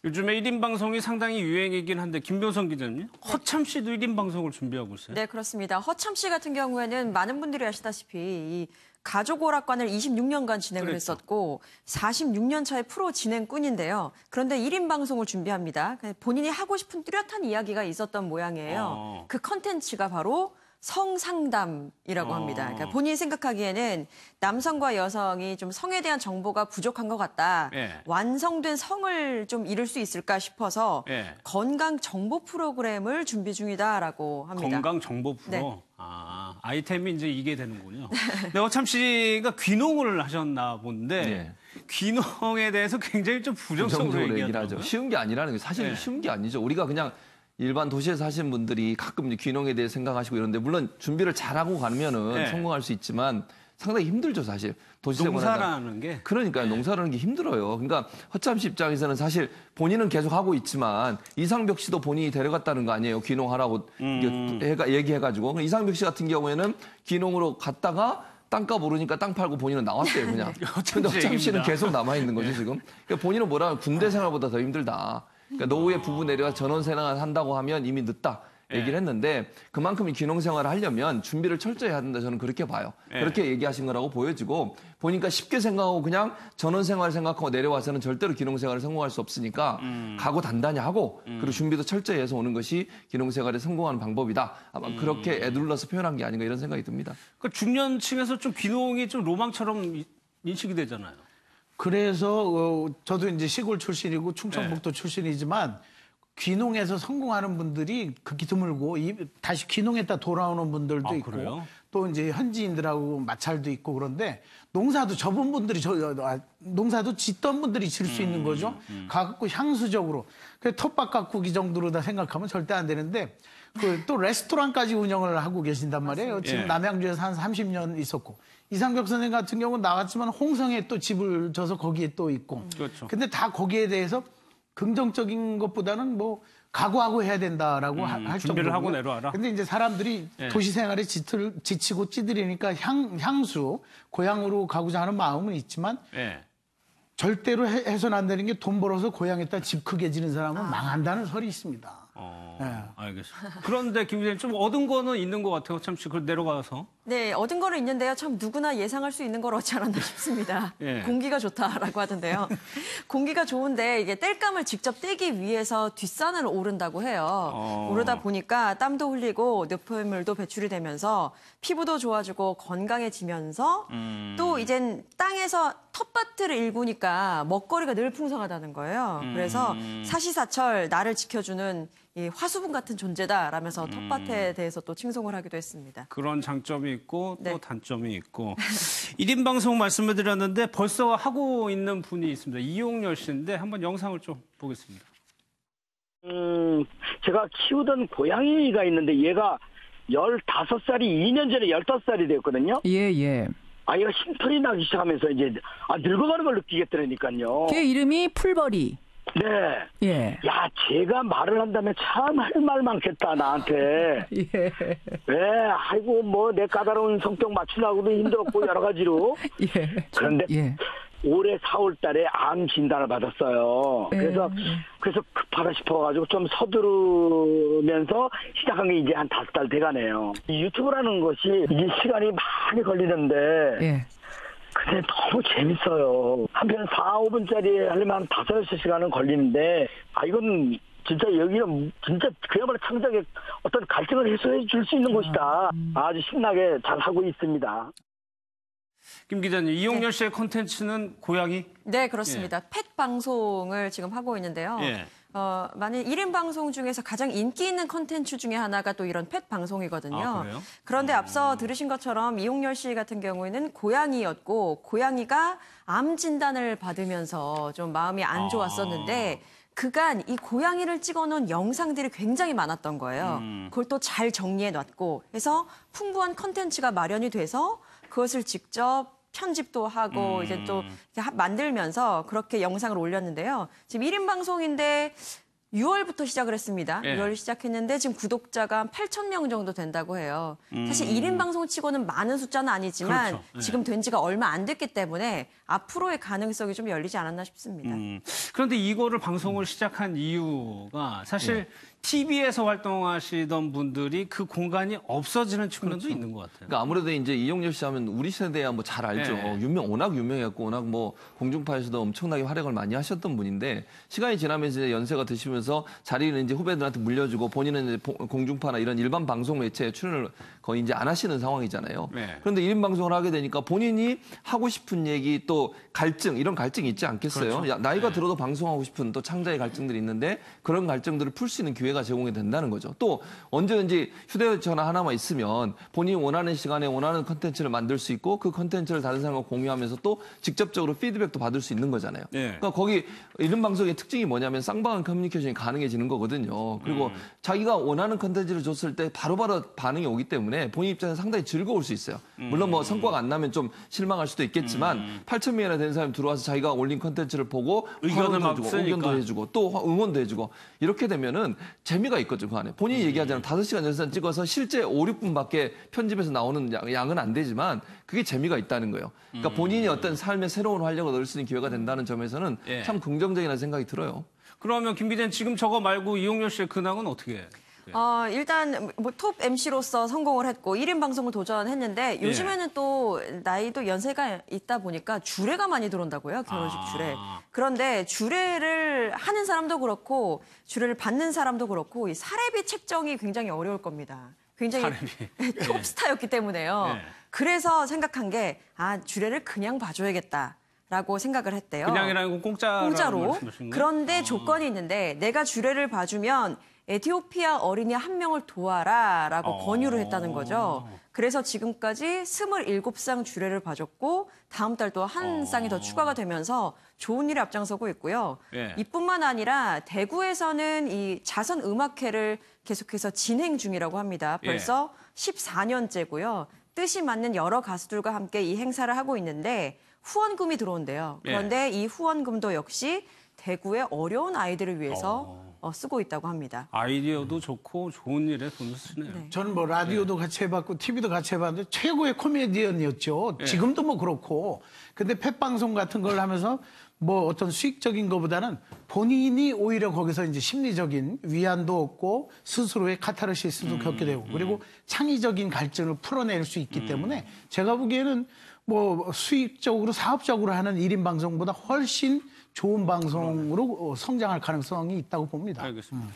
요즘에 1인 방송이 상당히 유행이긴 한데 김병선 기자님, 허참 씨도 1인 방송을 준비하고 있어요? 네, 그렇습니다. 허참 씨 같은 경우에는 많은 분들이 아시다시피 이 가족 오락관을 26년간 진행을 그랬죠. 했었고 46년 차의 프로 진행꾼인데요. 그런데 1인 방송을 준비합니다. 본인이 하고 싶은 뚜렷한 이야기가 있었던 모양이에요. 그 컨텐츠가 바로 성상담이라고 합니다. 그러니까 본인이 생각하기에는 남성과 여성이 좀 성에 대한 정보가 부족한 것 같다. 완성된 성을 좀 이룰 수 있을까 싶어서 건강 정보 프로그램을 준비 중이다라고 합니다. 건강 정보 프로? 네. 아이템이 이제 이게 되는군요. 근데 허참 씨가 귀농을 하셨나 본데 귀농에 대해서 굉장히 좀 부정적으로 얘기하죠. 쉬운 게 아니라는 게 사실 쉬운 게 아니죠. 우리가 그냥 일반 도시에 사시는 분들이 가끔 귀농에 대해 생각하시고 이런데 물론 준비를 잘하고 가면은 성공할 수 있지만 상당히 힘들죠, 사실. 도시 농사라는 게. 그러니까요. 농사라는 게 힘들어요. 그러니까 허참 씨 입장에서는 사실 본인은 계속 하고 있지만 이상벽 씨도 본인이 데려갔다는 거 아니에요. 귀농하라고 얘기해가지고. 이상벽 씨 같은 경우에는 귀농으로 갔다가 땅값 오르니까 땅 팔고 본인은 나왔대요, 그냥. 근데 허참 씨는 계속 남아있는 거죠, 지금. 그러니까 본인은 뭐라 하면 군대 생활보다 더 힘들다. 그러니까 노후에 부부 내려가 전원 생활을 한다고 하면 이미 늦다 얘기를 했는데 그만큼 귀농 생활을 하려면 준비를 철저히 해야 된다 저는 그렇게 봐요. 그렇게 얘기하신 거라고 보여지고 보니까 쉽게 생각하고 그냥 전원 생활을 생각하고 내려와서는 절대로 귀농 생활을 성공할 수 없으니까 각오 단단히 하고 그리고 준비도 철저히 해서 오는 것이 귀농 생활에 성공하는 방법이다. 아마 그렇게 애둘러서 표현한 게 아닌가 이런 생각이 듭니다. 그 중년층에서 좀 귀농이 좀 로망처럼 인식이 되잖아요. 그래서 저도 이제 시골 출신이고 충청북도 출신이지만 귀농해서 성공하는 분들이 극히 드물고 다시 귀농했다 돌아오는 분들도 있고 그래요? 또 이제 현지인들하고 마찰도 있고 그런데 농사도 접은 분들이 농사도 짓던 분들이 질 수 있는 거죠. 가갖고 향수적으로 텃밭 가꾸기 정도로 다 생각하면 절대 안 되는데 또 레스토랑까지 운영을 하고 계신단 말이에요. 지금 남양주에서 한 30년 있었고 이상벽 선생 같은 경우는 나갔지만 홍성에 또 집을 져서 거기에 또 있고. 그렇죠. 근데 다 거기에 대해서 긍정적인 것보다는 뭐 각오하고 해야 된다라고 할 정도고요. 준비를 하고 내려와라. 근데 이제 사람들이 도시 생활에 지치고 찌들으니까 향수 고향으로 가고자 하는 마음은 있지만 절대로 해서는 안 되는 게 돈 벌어서 고향에다 집 크게 지는 사람은 망한다는 설이 있습니다. 알겠습니다. 그런데 김 기자님 좀 얻은 거는 있는 것 같아요. 참 내려가서. 네, 얻은 거는 있는데요. 참 누구나 예상할 수 있는 걸 얻지 않았나 싶습니다. 공기가 좋다라고 하던데요. 공기가 좋은데 이게 땔감을 직접 떼기 위해서 뒷산을 오른다고 해요. 오르다 보니까 땀도 흘리고 뇌폐물도 배출이 되면서 피부도 좋아지고 건강해지면서 또 이젠 땅에서 텃밭을 일구니까 먹거리가 늘 풍성하다는 거예요. 그래서 사시사철 나를 지켜주는 이 화수분 같은 존재다라면서 텃밭에 대해서 또 칭송을 하기도 했습니다. 그런 장점이 있고 또 단점이 있고 1인 방송 말씀을 드렸는데 벌써 하고 있는 분이 있습니다. 이용렬 씨인데 한번 영상을 좀 보겠습니다. 제가 키우던 고양이가 있는데 얘가 15살이 2년 전에 15살이 됐거든요. 예. 아이가 쉼털이 나기 시작하면서 이제 늙어가는 걸 느끼겠더라니까요. 걔 이름이 풀버리. 네. 야, 제가 말을 한다면 참 할 말 많겠다, 나한테. 아이고, 뭐, 내 까다로운 성격 맞추려고도 힘들었고, 여러 가지로. 그런데 올해 4월 달에 암 진단을 받았어요. 그래서 급하다 싶어가지고 좀 서두르면서 시작한 게 이제 한 5달 돼가네요. 이 유튜브라는 것이 이게 시간이 많이 걸리는데, 근데 너무 재밌어요. 한편 4, 5분짜리 하려면 한 5, 6시간은 걸리는데, 이건 진짜 여기는 진짜 그야말로 창작의 어떤 갈등을 해소해 줄 수 있는 곳이다. 아주 신나게 잘 하고 있습니다. 김 기자님, 이용렬 씨의 콘텐츠는 고양이? 네, 그렇습니다. 펫 방송을 지금 하고 있는데요. 만약 1인 방송 중에서 가장 인기 있는 콘텐츠 중에 하나가 또 이런 펫 방송이거든요. 그래요? 그런데 앞서 들으신 것처럼 이용렬 씨 같은 경우에는 고양이였고 고양이가 암 진단을 받으면서 좀 마음이 안 좋았었는데 그간 이 고양이를 찍어놓은 영상들이 굉장히 많았던 거예요. 그걸 또 잘 정리해놨고 해서 풍부한 콘텐츠가 마련이 돼서 그것을 직접 편집도 하고 이제 또 만들면서 그렇게 영상을 올렸는데요. 지금 1인 방송인데 6월부터 시작을 했습니다. 예. 6월 시작했는데 지금 구독자가 한 8,000명 정도 된다고 해요. 사실 1인 방송치고는 많은 숫자는 아니지만 그렇죠. 예. 지금 된 지가 얼마 안 됐기 때문에 앞으로의 가능성이 좀 열리지 않았나 싶습니다. 그런데 이거를 방송을 시작한 이유가 사실 TV에서 활동하시던 분들이 그 공간이 없어지는 측면도 있는 것 같아요. 그러니까 아무래도 이제 이용렬 씨 하면 우리 세대야 뭐 잘 알죠. 워낙 유명했고 워낙 뭐 공중파에서도 엄청나게 활약을 많이 하셨던 분인데 시간이 지나면서 이제 연세가 드시면서 자리는 이제 후배들한테 물려주고 본인은 이제 공중파나 이런 일반 방송 매체에 출연을 거의 이제 안 하시는 상황이잖아요. 그런데 1인 방송을 하게 되니까 본인이 하고 싶은 얘기 또 갈증 이런 갈증이 있지 않겠어요? 그렇죠. 나이가 들어도 방송하고 싶은 또 창자의 갈증들이 있는데 그런 갈증들을 풀 수 있는 기회가 제공이 된다는 거죠. 또 언제든지 휴대전화 하나만 있으면 본인이 원하는 시간에 원하는 컨텐츠를 만들 수 있고 그 컨텐츠를 다른 사람과 공유하면서 또 직접적으로 피드백도 받을 수 있는 거잖아요. 그러니까 거기 이런 방송의 특징이 뭐냐면 쌍방향 커뮤니케이션이 가능해지는 거거든요. 그리고 자기가 원하는 컨텐츠를 줬을 때 바로바로 반응이 오기 때문에 본인 입장에서 상당히 즐거울 수 있어요. 물론 뭐 성과가 안 나면 좀 실망할 수도 있겠지만 8,000명이나 되는 사람이 들어와서 자기가 올린 컨텐츠를 보고 의견을 막 해주고, 쓰니까. 의견도 해주고 또 응원도 해주고 이렇게 되면은 재미가 있거든요. 그 안에. 본인이 얘기하자면 5시간, 6시간 찍어서 실제 5, 6분밖에 편집에서 나오는 양은 안 되지만 그게 재미가 있다는 거예요. 그러니까 본인이 어떤 삶의 새로운 활력을 얻을 수 있는 기회가 된다는 점에서는 참 긍정적이라는 생각이 들어요. 그러면 김 기자는 지금 저거 말고 이용렬 씨의 근황은 어떻게 해요? 일단 뭐 톱 MC로서 성공을 했고 1인 방송을 도전했는데 요즘에는 또 나이도 연세가 있다 보니까 주례가 많이 들어온다고요. 결혼식 주례. 그런데 주례를 하는 사람도 그렇고 주례를 받는 사람도 그렇고 이 사례비 책정이 굉장히 어려울 겁니다. 굉장히 톱스타였기 때문에요. 그래서 생각한 게 주례를 그냥 봐줘야겠다라고 생각을 했대요. 그냥이라는 건 공짜로. 그런데 조건이 있는데 내가 주례를 봐주면 에티오피아 어린이 한 명을 도와라라고 권유를 했다는 거죠. 그래서 지금까지 27쌍 주례를 봐줬고 다음 달 또 한 쌍이 더 추가가 되면서 좋은 일에 앞장서고 있고요. 이뿐만 아니라 대구에서는 이 자선 음악회를 계속해서 진행 중이라고 합니다. 벌써 14년째고요. 뜻이 맞는 여러 가수들과 함께 이 행사를 하고 있는데 후원금이 들어온대요. 그런데 이 후원금도 역시 대구의 어려운 아이들을 위해서 쓰고 있다고 합니다. 아이디어도 좋고 좋은 일에 돈을 쓰네요. 저는 뭐 라디오도 같이 해봤고 TV도 같이 해봤는데 최고의 코미디언이었죠. 지금도 뭐 그렇고. 근데 펫방송 같은 걸 하면서 뭐 어떤 수익적인 것보다는 본인이 오히려 거기서 이제 심리적인 위안도 얻고 스스로의 카타르시스도 겪게 되고 그리고 창의적인 갈증을 풀어낼 수 있기 때문에 제가 보기에는 뭐 수익적으로 사업적으로 하는 1인 방송보다 훨씬 좋은 방송으로 성장할 가능성이 있다고 봅니다. 알겠습니다.